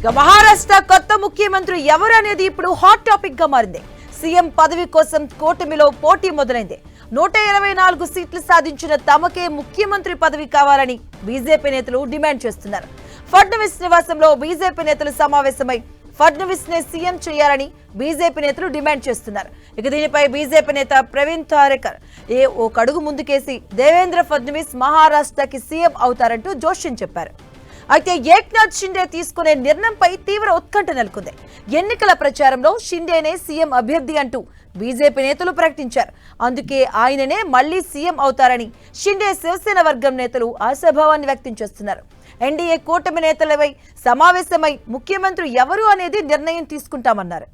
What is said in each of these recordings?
ఇక మహారాష్ట్ర కొత్త ముఖ్యమంత్రి ఎవరు అనేది ఇప్పుడు హాట్ టాపిక్ గా మారింది. సీఎం పదవి కోసం కూటమిలో పోటీ మొదలైంది. 124 సీట్లు సాధించిన తమకే ముఖ్యమంత్రి పదవి కావాలని బీజేపీ నేతలు డిమాండ్ చేస్తున్నారు. ఫడ్నవీస్ నివాసంలో బీజేపీ నేతలు సమావేశమై ఫడ్నవీస్ నే సీఎం చేయాలని బీజేపీ నేతలు డిమాండ్ చేస్తున్నారు. ఇక దీనిపై బీజేపీ నేత ప్రవీణ్ తారేకర్ ఓ అడుగు ముందుకేసి దేవేంద్ర ఫడ్నవీస్ మహారాష్ట్రకి సీఎం అవుతారంటూ జోష్యం చెప్పారు. అయితే ఏక్నాథ్ షిండే తీసుకునే నిర్ణయంపై తీవ్ర ఉత్కంఠ నెలకొంది. ఎన్నికల ప్రచారంలో షిండేనే సీఎం అభ్యర్థి అంటూ బీజేపీ నేతలు ప్రకటించారు. అందుకే ఆయననే మళ్లీ సీఎం అవుతారని షిండే శివసేన వర్గం నేతలు ఆశాభావాన్ని వ్యక్తం చేస్తున్నారు. ఎన్డీఏ కూటమి నేతలపై సమావేశమై ముఖ్యమంత్రి ఎవరు అనేది నిర్ణయం తీసుకుంటామన్నారు.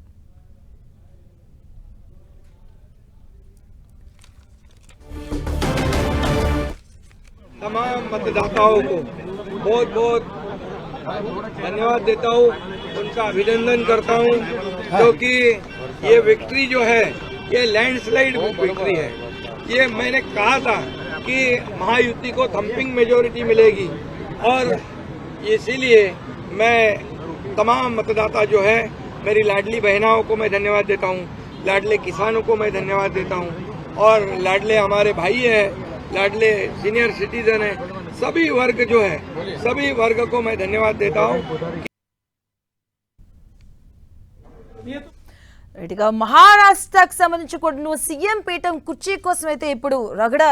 तमाम मतदाताओं को बहुत बहुत धन्यवाद देता हूँ, उनका अभिनंदन करता हूँ, क्योंकि ये विक्ट्री जो है ये लैंडस्लाइड विक्ट्री है। ये मैंने कहा था कि महायुति को थम्पिंग मेजोरिटी मिलेगी और इसीलिए मैं तमाम मतदाता जो है, मेरी लाडली बहनाओं को मैं धन्यवाद देता हूँ, लाडले किसानों को मैं धन्यवाद देता हूँ और लाडले हमारे भाई हैं, लाडले सीनियर सिटीजन है, सभी वर्ग जो है सभी वर्ग को मैं धन्यवाद देता हूँ. మహారాష్ట్రకు సంబంధించి కూడా సీఎం పీఠం కుర్చీ కోసం అయితే ఇప్పుడు రగడ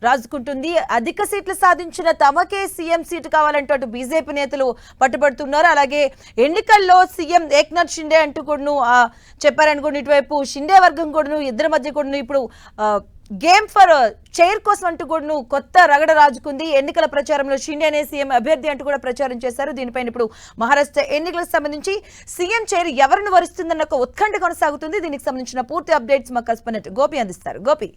రాజుకుంటుంది. అధిక సీట్లు సాధించిన తమకే సీఎం సీటు కావాలంటూ అటు బీజేపీ నేతలు పట్టుబడుతున్నారు. అలాగే ఎన్నికల్లో సీఎం ఏక్నాథ్ షిండే అంటూ కూడా చెప్పారనుకోండి. ఇటువైపు షిండే వర్గం కూడా ఇద్దరి మధ్య కూడా ఇప్పుడు గేమ్ ఫర్ చైర్ కోసం అంటూ కూడా కొత్త రగడ రాజుకుంది. ఎన్నికల ప్రచారంలో షిండేనే సీఎం అభ్యర్థి అంటూ కూడా ప్రచారం చేశారు. దీనిపైన ఇప్పుడు మహారాష్ట్ర ఎన్నికలకు సంబంధించి సీఎం చైర్ ఎవరిని వరిస్తుందన్న ఒక ఉత్కంఠ కొనసాగుతుంది. దీనికి సంబంధించిన పూర్తి అప్డేట్స్ మా కరెస్పాండెంట్ గోపి అందిస్తారు. గోపి,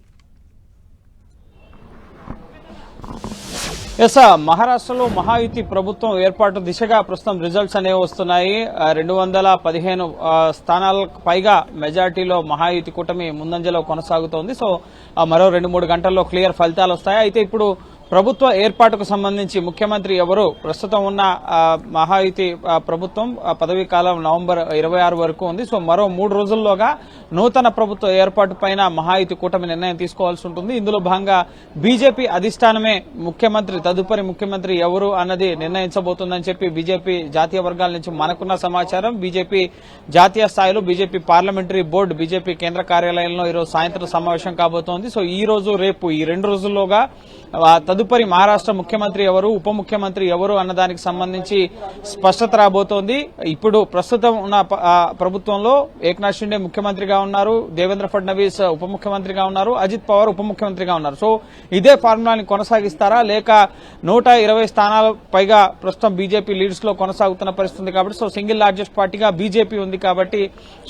మహారాష్ట్రలో మహాయుతి ప్రభుత్వం ఏర్పాటు దిశగా ప్రస్తుతం రిజల్ట్స్ అనేవి వస్తున్నాయి. 215 స్థానాలకు పైగా మెజార్టీలో మహాయుతి కూటమి ముందంజలో కొనసాగుతోంది. సో మరో 2-3 గంటల్లో క్లియర్ ఫలితాలు వస్తాయి. అయితే ఇప్పుడు ప్రభుత్వ ఏర్పాటుకు సంబంధించి ముఖ్యమంత్రి ఎవరు, ప్రస్తుతం ఉన్న మహాయుతి ప్రభుత్వం పదవీ కాలం నవంబర్ 26 వరకు ఉంది. సో మరో 3 రోజుల్లోగా నూతన ప్రభుత్వ ఏర్పాటు పైన మహాయుతి కూటమి నిర్ణయం తీసుకోవాల్సి ఉంటుంది. ఇందులో భాగంగా బీజేపీ అధిష్టానమే తదుపరి ముఖ్యమంత్రి ఎవరు అన్నది నిర్ణయించబోతుందని చెప్పి బీజేపీ జాతీయ వర్గాల నుంచి మనకున్న సమాచారం. బీజేపీ జాతీయ స్థాయిలో బీజేపీ పార్లమెంటరీ బోర్డు బీజేపీ కేంద్ర కార్యాలయంలో ఈరోజు సాయంత్రం సమావేశం కాబోతోంది. సో ఈ రోజు రేపు ఈ 2 రోజుల్లోగా తదుపరి మహారాష్ట్ర ముఖ్యమంత్రి ఎవరు, ఉప ముఖ్యమంత్రి ఎవరు అన్నదానికి సంబంధించి స్పష్టత రాబోతోంది. ఇప్పుడు ప్రస్తుతం ఉన్న ప్రభుత్వంలో ఏక్నాథ్ షిండే ముఖ్యమంత్రిగా ఉన్నారు, దేవేంద్ర ఫడ్నవీస్ ఉప ముఖ్యమంత్రిగా ఉన్నారు, అజిత్ పవార్ ఉప ముఖ్యమంత్రిగా ఉన్నారు. సో ఇదే ఫార్ములాని కొనసాగిస్తారా లేక 120 స్థానాల పైగా ప్రస్తుతం బీజేపీ లీడ్స్ లో కొనసాగుతున్న పరిస్థితి కాబట్టి, సో సింగిల్ లార్జెస్ట్ పార్టీగా బీజేపీ ఉంది కాబట్టి,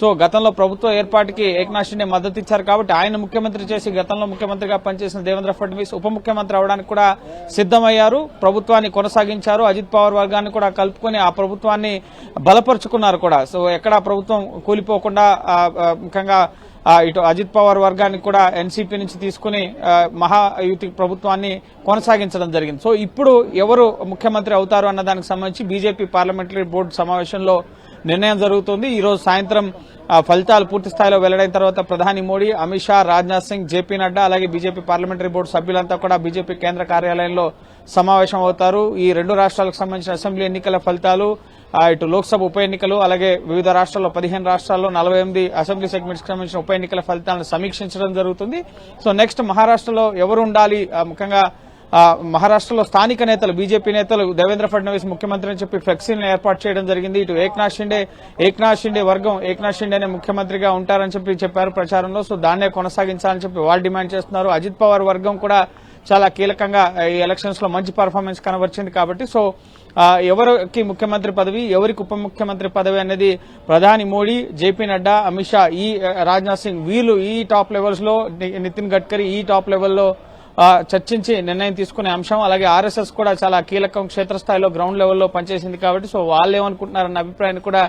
సో గతంలో ప్రభుత్వ ఏర్పాటుకి ఏక్నాథ్ షిండే మద్దతు ఇచ్చారు కాబట్టి ఆయన ముఖ్యమంత్రి చేసి గతంలో ముఖ్యమంత్రిగా పనిచేసిన దేవేంద్ర ఫడ్నవీస్ ఉప ముఖ్యమంత్రి అవడానికి కూడా సిద్దమయ్యారు. ప్రభుత్వాన్ని కొనసాగించారు. అజిత్ పవార్ వర్గాన్ని కూడా కలుపుకొని ఆ ప్రభుత్వాన్ని బలపరుచుకున్నారు కూడా. సో ఎక్కడా ప్రభుత్వం కూలిపోకుండా ముఖ్యంగా ఇటు అజిత్ పవార్ వర్గాన్ని కూడా ఎన్సీపీ నుంచి తీసుకుని మహాయుతి ప్రభుత్వాన్ని కొనసాగించడం జరిగింది. సో ఇప్పుడు ఎవరు ముఖ్యమంత్రి అవుతారు అన్న దానికి సంబంధించి బీజేపీ పార్లమెంటరీ బోర్డు సమావేశంలో నిర్ణయం జరుగుతుంది. ఈ రోజు సాయంత్రం ఫలితాలు పూర్తి స్థాయిలో వెల్లడైన తర్వాత ప్రధాని మోడీ, అమిత్ షా, రాజ్నాథ్ సింగ్, జేపీ నడ్డా అలాగే బీజేపీ పార్లమెంటరీ బోర్డు సభ్యులంతా కూడా బీజేపీ కేంద్ర కార్యాలయంలో సమావేశం అవుతారు. ఈ 2 రాష్ట్రాలకు సంబంధించిన అసెంబ్లీ ఎన్నికల ఫలితాలు, ఇటు లోక్సభ ఉప ఎన్నికలు అలాగే వివిధ రాష్ట్రాల్లో 15 రాష్ట్రాల్లో 48 అసెంబ్లీ సెగ్మెంట్స్ కి సంబంధించిన ఉప ఎన్నికల ఫలితాలను సమీక్షించడం జరుగుతుంది. సో నెక్స్ట్ మహారాష్ట్రలో ఎవరు ఉండాలి, ముఖ్యంగా మహారాష్ట్రలో స్థానిక నేతలు బీజేపీ నేతలు దేవేంద్ర ఫడ్నవీస్ ముఖ్యమంత్రి అని చెప్పి ఫ్లెక్సీలను ఏర్పాటు చేయడం జరిగింది. ఇటు ఏక్నాథ్ షిండే వర్గం ఏక్నాథ్ షిండేనే ముఖ్యమంత్రిగా ఉంటారని చెప్పారు ప్రచారంలో. సో దాన్నే కొనసాగించాలని చెప్పి వాళ్ళు డిమాండ్ చేస్తున్నారు. అజిత్ పవార్ వర్గం కూడా చాలా కీలకంగా ఈ ఎలక్షన్స్ లో మంచి పర్ఫార్మెన్స్ కనబరిచింది కాబట్టి, సో ఎవరికి ముఖ్యమంత్రి పదవి, ఎవరికి ఉప ముఖ్యమంత్రి పదవి అనేది ప్రధాని మోడీ, జేపీ నడ్డా, అమిత్ షా, రాజ్నాథ్ సింగ్ వీళ్ళు ఈ టాప్ లెవెల్స్ లో, నితిన్ గడ్కరీ ఈ టాప్ లెవెల్లో చర్చించి నిర్ణయం తీసుకునే అంశం. అలాగే ఆర్ఎస్ఎస్ కూడా చాలా కీలకం, క్షేత్రస్థాయిలో గ్రౌండ్ లెవెల్లో పనిచేసింది కాబట్టి సో వాళ్ళు ఏమనుకుంటున్నారన్న అభిప్రాయాన్ని కూడా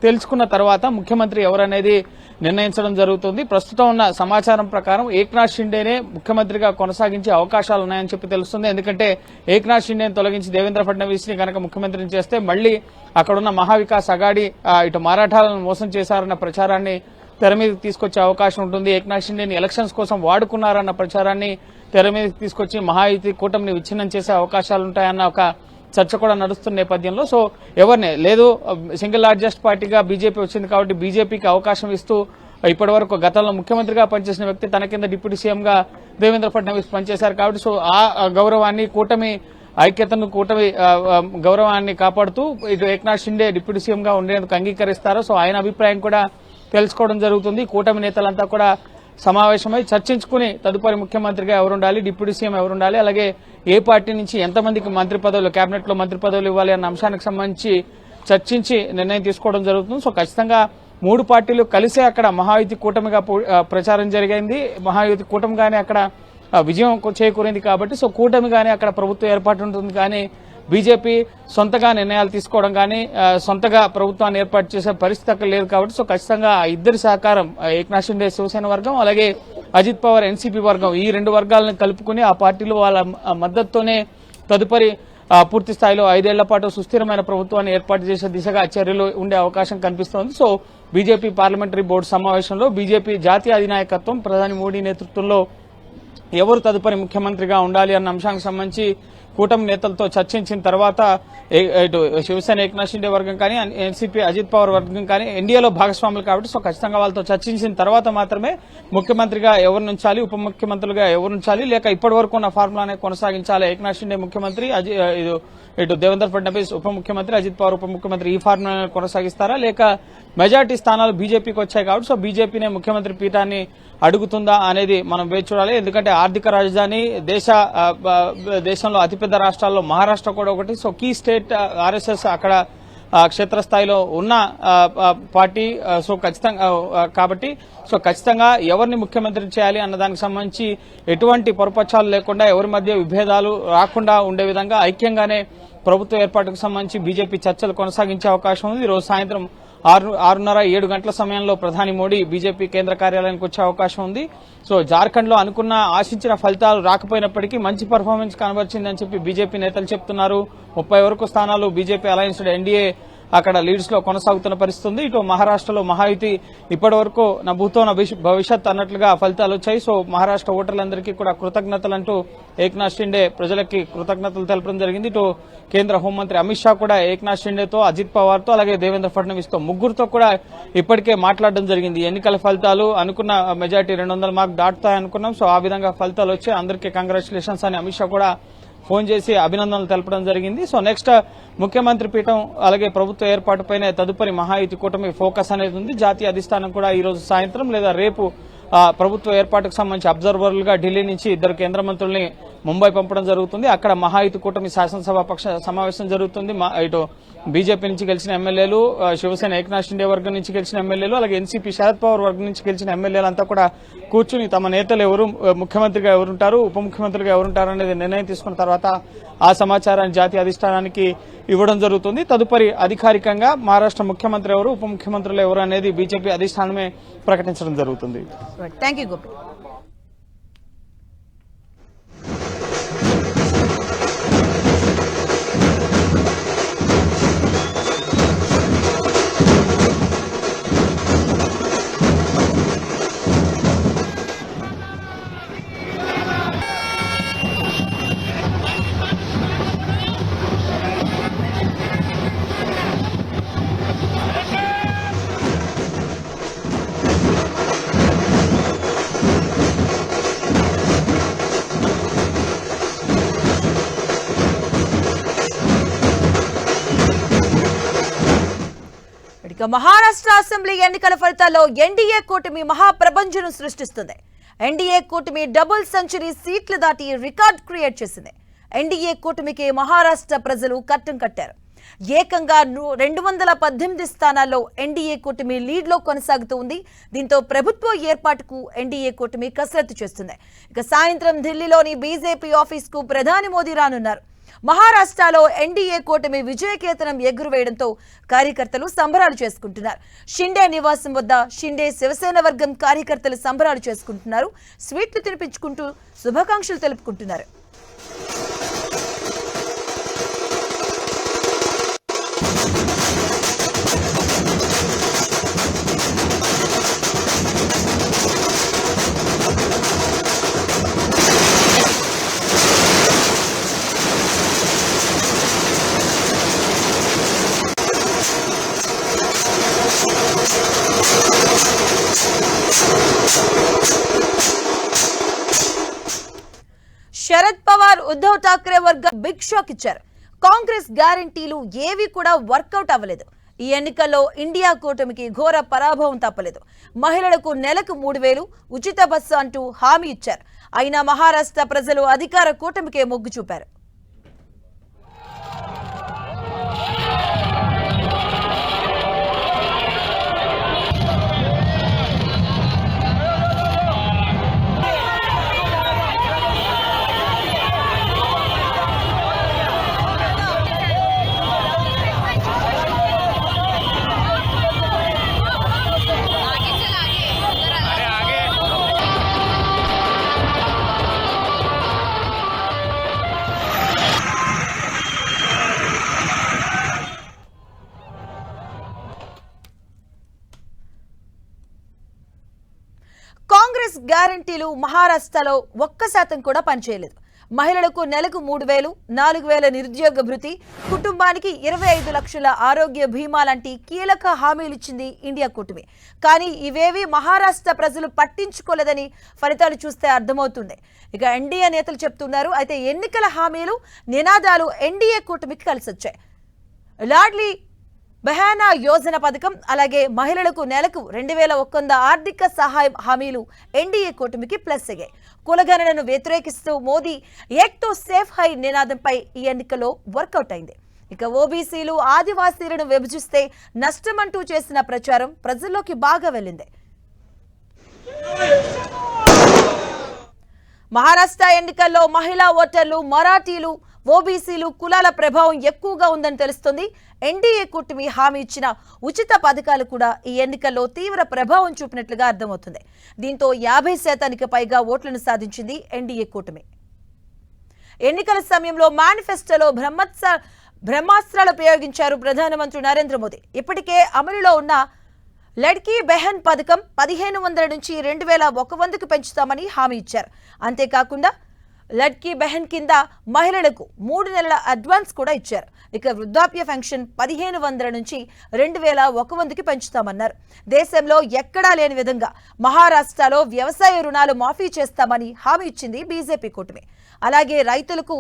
తెలుసుకున్న తర్వాత ముఖ్యమంత్రి ఎవరనేది నిర్ణయించడం జరుగుతుంది. ప్రస్తుతం ఉన్న సమాచారం ప్రకారం ఏక్నాథ్ షిండేనే ముఖ్యమంత్రిగా కొనసాగించే అవకాశాలు ఉన్నాయని చెప్పి తెలుస్తుంది. ఎందుకంటే ఏక్నాథ్ షిండేని తొలగించి దేవేంద్ర ఫడ్నవీస్ ని కనుక ముఖ్యమంత్రిని చేస్తే మళ్లీ అక్కడున్న మహావికాస్ అగాడి ఇటు మరాఠాలను మోసం చేశారన్న ప్రచారాన్ని తెర మీదకి తీసుకొచ్చే అవకాశం ఉంటుంది. ఏక్నాథ్ షిండేని ఎలక్షన్స్ కోసం వాడుకున్నారన్న ప్రచారాన్ని తెర మీదకి తీసుకొచ్చి మహాయుతి కూటమిని విచ్ఛిన్నం చేసే అవకాశాలుంటాయన్న ఒక చర్చ కూడా నడుస్తున్న నేపథ్యంలో సో ఎవరినే లేదు సింగిల్ లార్జెస్ట్ పార్టీగా బీజేపీ వచ్చింది కాబట్టి బీజేపీకి అవకాశం ఇస్తూ ఇప్పటి వరకు గతంలో ముఖ్యమంత్రిగా పనిచేసిన వ్యక్తి తన కింద డిప్యూటీ సీఎంగా దేవేంద్ర ఫడ్నవీస్ పనిచేశారు కాబట్టి సో ఆ గౌరవాన్ని కూటమి ఐక్యతను కూటమి గౌరవాన్ని కాపాడుతూ ఇటు ఏక్నాథ్ షిండే డిప్యూటీ సీఎంగా ఉండేందుకు అంగీకరిస్తారు. సో ఆయన అభిప్రాయం కూడా తెలుసుకోవడం జరుగుతుంది. కూటమి నేతలంతా కూడా సమావేశమై చర్చించుకుని తదుపరి ముఖ్యమంత్రిగా ఎవరుండాలి, డిప్యూటీ సీఎం ఎవరుండాలి, అలాగే ఏ పార్టీ నుంచి ఎంతమందికి మంత్రి పదవులు కేబినెట్ లో మంత్రి పదవులు ఇవ్వాలి అన్న అంశానికి సంబంధించి చర్చించి నిర్ణయం తీసుకోవడం జరుగుతుంది. సో ఖచ్చితంగా 3 పార్టీలు కలిసే అక్కడ మహాయుతి కూటమిగా ప్రచారం జరిగింది. మహాయుతి కూటమిగానే అక్కడ విజయం చేకూరింది కాబట్టి సో కూటమిగానే అక్కడ ప్రభుత్వం ఏర్పాటు ఉంటుంది. కానీ బీజేపీ సొంతగా నిర్ణయాలు తీసుకోవడం కానీ సొంతగా ప్రభుత్వాన్ని ఏర్పాటు చేసే పరిస్థితి అక్కడ లేదు కాబట్టి సో ఖచ్చితంగా ఇద్దరి సహకారం ఏక్నాథ్ షిండే శివసేన వర్గం అలాగే అజిత్ పవార్ ఎన్సీపీ వర్గం ఈ 2 వర్గాలను కలుపుకుని ఆ పార్టీలు వాళ్ళ మద్దతుతోనే తదుపరి పూర్తి స్థాయిలో 5 ఏళ్ల పాటు సుస్థిరమైన ప్రభుత్వాన్ని ఏర్పాటు చేసే దిశగా చర్యలు ఉండే అవకాశం కనిపిస్తోంది. సో బీజేపీ పార్లమెంటరీ బోర్డు సమావేశంలో బీజేపీ జాతీయ అధినాయకత్వం ప్రధాని మోడీ నేతృత్వంలో ఎవరు తదుపరి ముఖ్యమంత్రిగా ఉండాలి అన్న అంశానికి సంబంధించి కూటమి నేతలతో చర్చించిన తర్వాత ఇటు శివసేన ఏక్నాథ్ షిండే వర్గం కానీ ఎన్సీపీ అజిత్ పవార్ వర్గం కానీ ఎన్డీఏలో భాగస్వాములు కాబట్టి సో ఖచ్చితంగా వాళ్ళతో చర్చించిన తర్వాత మాత్రమే ముఖ్యమంత్రిగా ఎవరు నుంచాలి, ఉప ముఖ్యమంత్రులుగా ఎవరు నుంచాలి, లేక ఇప్పటి వరకు ఉన్న ఫార్ములానే కొనసాగించాలి. ఏక్నాథ్ షిండే ముఖ్యమంత్రి, ఇటు దేవేంద్ర ఫడ్నవీస్ ఉప ముఖ్యమంత్రి, అజిత్ పవార్ ఉప ముఖ్యమంత్రి ఈ ఫార్ములానే కొనసాగిస్తారా లేక మెజార్టీ స్థానాలు బీజేపీకి వచ్చాయి కాబట్టి సో బీజేపీనే ముఖ్యమంత్రి పీఠాన్ని అడుగుతుందా అనేది మనం వేచి చూడాలి. ఎందుకంటే ఆర్థిక రాజధాని దేశంలో అతిపెద్ద రాష్ట్రాల్లో మహారాష్ట్ర కూడా ఒకటి. సో కీ స్టేట్ ఆర్ఎస్ఎస్ అక్కడ క్షేత్రస్థాయిలో ఉన్న పార్టీ. సో ఖచ్చితంగా కాబట్టి సో ఖచ్చితంగా ఎవరిని ముఖ్యమంత్రి చేయాలి అన్న దానికి సంబంధించి ఎటువంటి పొరపక్షాలు లేకుండా ఎవరి మధ్య విభేదాలు రాకుండా ఉండే విధంగా ఐక్యంగానే ప్రభుత్వ ఏర్పాటుకు సంబంధించి బీజేపీ చర్చలు కొనసాగించే అవకాశం ఉంది. ఈ రోజు సాయంత్రం 6:30-7 గంటల సమయంలో ప్రధాని మోడీ బీజేపీ కేంద్ర కార్యాలయానికి వచ్చే అవకాశం ఉంది. సో జార్ఖండ్ లో అనుకున్న ఆశించిన ఫలితాలు రాకపోయినప్పటికీ మంచి పర్ఫార్మెన్స్ కనబరిచిందని చెప్పి బీజేపీ నేతలు చెప్తున్నారు. 30 వరకు స్థానాలు బీజేపీ అలయన్స్డ్ ఎన్డీఏ అక్కడ లీడ్స్ లో కొనసాగుతున్న పరిస్థితి ఉంది. ఇటు మహారాష్ట్రలో మహాయుతి ఇప్పటి వరకు నా భూతో నా భవిష్యత్ అన్నట్లుగా ఫలితాలు వచ్చాయి. సో మహారాష్ట్ర ఓటర్లందరికీ కూడా కృతజ్ఞతలంటూ ఏక్నాథ్ షిండే ప్రజలకి కృతజ్ఞతలు తెలపడం జరిగింది. ఇటు కేంద్ర హోంమంత్రి అమిత్ షా కూడా ఏక్నాథ్ షిండేతో, అజిత్ పవార్ తో అలాగే దేవేంద్ర ఫడ్నవీస్ తో ముగ్గురుతో కూడా ఇప్పటికే మాట్లాడడం జరిగింది. ఎన్నికల ఫలితాలు అనుకున్న మెజార్టీ 200 మార్క్ దాటుతాయి అనుకున్నాం. సో ఆ విధంగా ఫలితాలు వచ్చి అందరికీ కంగ్రాచులేషన్స్ అని అమిత్ షా కూడా ఫోన్ చేసి అభినందనలు తెలపడం జరిగింది. సో నెక్స్ట్ ముఖ్యమంత్రి పీఠం అలాగే ప్రభుత్వ ఏర్పాటుపైనే తదుపరి మహాయుతి కూటమి ఫోకస్ అనేది ఉంది. జాతీయ అధిష్టానం కూడా ఈ రోజు సాయంత్రం లేదా రేపు ప్రభుత్వ ఏర్పాటుకు సంబంధించి అబ్జర్వర్లుగా ఢిల్లీ నుంచి 2 కేంద్ర మంత్రుల్ని ముంబై పంపడం జరుగుతుంది. అక్కడ మహాయుతి కూటమి శాసనసభ పక్ష సమావేశం జరుగుతుంది. ఇటు బీజేపీ నుంచి గెలిచిన ఎమ్మెల్యేలు, శివసేన ఏక్నాథ్ షిండే వర్గం నుంచి గెలిచిన ఎమ్మెల్యేలు అలాగే ఎన్సీపీ శరద్ పవార్ వర్గం నుంచి గెలిచిన ఎమ్మెల్యేలంతా కూడా కూర్చుని తమ నేతలు ఎవరు ముఖ్యమంత్రిగా ఎవరుంటారు, ఉప ముఖ్యమంత్రిగా ఎవరుంటారు అనేది నిర్ణయం తీసుకున్న తర్వాత ఆ సమాచారాన్ని జాతీయ అధిష్టానానికి ఇవ్వడం జరుగుతుంది. తదుపరి అధికారికంగా మహారాష్ట్ర ముఖ్యమంత్రి ఎవరు, ఉప ముఖ్యమంత్రులు ఎవరు అనేది బీజేపీ అధిష్టానమే ప్రకటించడం జరుగుతుంది. Thank you Gopi. ఇక మహారాష్ట్ర అసెంబ్లీ ఎన్నికల ఫలితాల్లో ఎన్డీఏ కూటమి మహాప్రపంచం సృష్టిస్తుంది. ఎన్డీఏ కూటమి డబుల్ సెంచరీ సీట్లు దాటి రికార్డ్ క్రియేట్ చేసింది. ఎన్డీఏ కూటమికి మహారాష్ట్ర ప్రజలు కట్టం కట్టారు. ఏకంగా 218 స్థానాల్లో ఎన్డీఏ కూటమి లీడ్లో కొనసాగుతూ ఉంది. దీంతో ప్రభుత్వ ఏర్పాటుకు ఎన్డీఏ కూటమి కసరత్తు చేస్తుంది. ఇక సాయంత్రం ఢిల్లీలోని బీజేపీ ఆఫీస్కు ప్రధాని మోదీ రానున్నారు. మహారాష్ట్రలో ఎన్డీఏ కూటమి విజయకేతనం ఎగురువేయడంతో కార్యకర్తలు సంబరాలు చేసుకుంటున్నారు. షిండే నివాసం వద్ద షిండే శివసేన వర్గం కార్యకర్తలు సంబరాలు చేసుకుంటున్నారు. స్వీట్లు తినిపించుకుంటూ శుభాకాంక్షలు తెలుపుకుంటున్నారు. శరద్ పవార్, ఉద్ధవ్ ఠాక్రే వర్గం బిగ్ షాక్ ఇచ్చారు. కాంగ్రెస్ గ్యారంటీలు ఏవి కూడా వర్కౌట్ అవ్వలేదు. ఈ ఎన్నికల్లో ఇండియా కూటమికి ఘోర పరాభవం తప్పలేదు. మహిళలకు నెలకు 3,000 ఉచిత బస్సు అంటూ హామీ ఇచ్చారు. అయినా మహారాష్ట్ర ప్రజలు అధికార కూటమికే మొగ్గు చూపారు. కాంగ్రెస్ గ్యారంటీలు మహారాష్ట్రలో 1% కూడా పనిచేయలేదు. మహిళలకు నెలకు 3,000, 4,000 నిరుద్యోగ భృతి, కుటుంబానికి 25 లక్షల ఆరోగ్య బీమా లాంటి కీలక హామీలు ఇచ్చింది ఇండియా కూటమి. కానీ ఇవేవి మహారాష్ట్ర ప్రజలు పట్టించుకోలేదని ఫలితాలు చూస్తే అర్థమవుతుంది. ఇక ఎన్డీఏ నేతలు చెప్తున్నారు. అయితే ఎన్నికల హామీలు, నినాదాలు ఎన్డీఏ కూటమికి కలిసొచ్చాయి. లాడ్లీ బెహానా యోజన పథకం, అలాగే మహిళలకు నెలకు 2,100 ఆర్థిక సహాయం హామీలు ఎన్డీఏ కూటమికి ప్లస్ అయ్యాయి. కులగణనను వ్యతిరేకిస్తూ మోదీ ఏక్ తో సేఫ్ హై నినాదంపై ఈ ఎన్నికల్లో వర్కౌట్ అయింది. ఇక ఓబీసీలు, ఆదివాసీలను విభజిస్తే నష్టమంటూ చేసిన ప్రచారం ప్రజల్లోకి బాగా వెళ్ళింది. మహారాష్ట్ర ఎన్నికల్లో మహిళా ఓటర్లు, మరాఠీలు, ఓబీసీలు, కులాల ప్రభావం ఎక్కువగా ఉందని తెలుస్తుంది. ఎన్డీఏ కూటమి హామీ ఇచ్చిన ఉచిత పథకాలు కూడా ఈ ఎన్నికల్లో తీవ్ర ప్రభావం చూపినట్లుగా అర్థమవుతుంది. దీంతో 50% పైగా ఓట్లను సాధించింది ఎన్డీఏ కూటమి. ఎన్నికల సమయంలో మేనిఫెస్టోలో బ్రహ్మాస్త్రాలు ప్రయోగించారు ప్రధానమంత్రి నరేంద్ర మోదీ. ఇప్పటికే అమలులో ఉన్న లడ్కీ బెహన్ పథకం 1,500 నుంచి 2,100కు పెంచుతామని హామీ ఇచ్చారు. అంతేకాకుండా లడ్కీ బెహన్ కింద మహిళలకు 3 నెలల అడ్వాన్స్ కూడా ఇచ్చారు. ఇక వృద్ధాప్య పెన్షన్ 1,500 నుంచి 2,100కి పెంచుతామన్నారు. దేశంలో ఎక్కడా లేని విధంగా మహారాష్ట్రలో వ్యవసాయ రుణాలు మాఫీ చేస్తామని హామీ ఇచ్చింది బీజేపీ కూటమి. అలాగే రైతులకు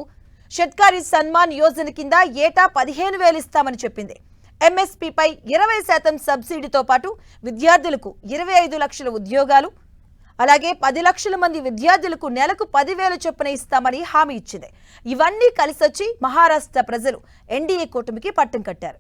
షెట్కారీ సన్మాన్ యోజన కింద ఏటా 15,000 ఇస్తామని చెప్పింది. ఎంఎస్పీపై 20% సబ్సిడీతో పాటు విద్యార్థులకు 25 లక్షల ఉద్యోగాలు, అలాగే 10 లక్షల మంది విద్యార్థులకు నెలకు 10,000 చొప్పున ఇస్తామని హామీ ఇచ్చింది. ఇవన్నీ కలిసొచ్చి మహారాష్ట్ర ప్రజలు ఎన్డీఏ కూటమికి పట్టం కట్టారు.